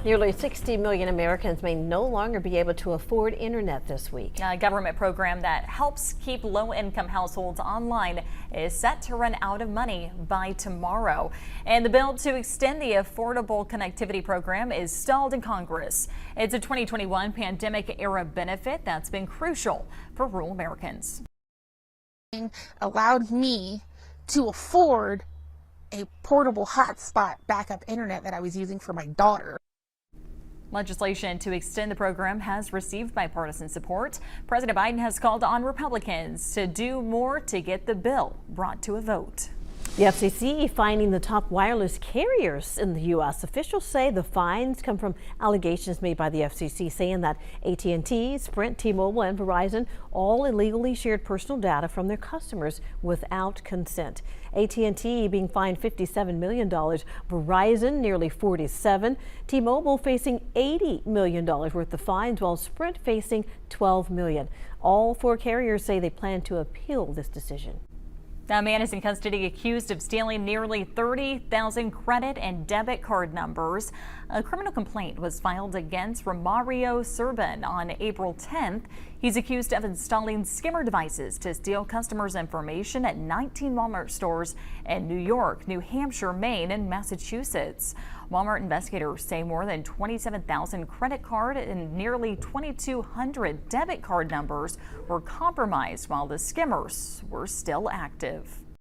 Nearly 60 million Americans may no longer be able to afford internet this week. A government program that helps keep low-income households online is set to run out of money by tomorrow. And the bill to extend the Affordable Connectivity Program is stalled in Congress. It's a 2021 pandemic-era benefit that's been crucial for rural Americans. Allowed me to afford a portable hotspot backup internet that I was using for my daughter. Legislation to extend the program has received bipartisan support. President Biden has called on Republicans to do more to get the bill brought to a vote. The FCC fining the top wireless carriers in the U.S. Officials say the fines come from allegations made by the FCC saying that AT&T, Sprint, T-Mobile, and Verizon all illegally shared personal data from their customers without consent. AT&T being fined $57 million, Verizon nearly $47, T-Mobile facing $80 million worth of fines, while Sprint facing $12 million. All four carriers say they plan to appeal this decision. A man is in custody accused of stealing nearly 30,000 credit and debit card numbers. A criminal complaint was filed against Romario Serban on April 10th. He's accused of installing skimmer devices to steal customers' information at 19 Walmart stores in New York, New Hampshire, Maine, and Massachusetts. Walmart investigators say more than 27,000 credit card and nearly 2,200 debit card numbers were compromised while the skimmers were still active.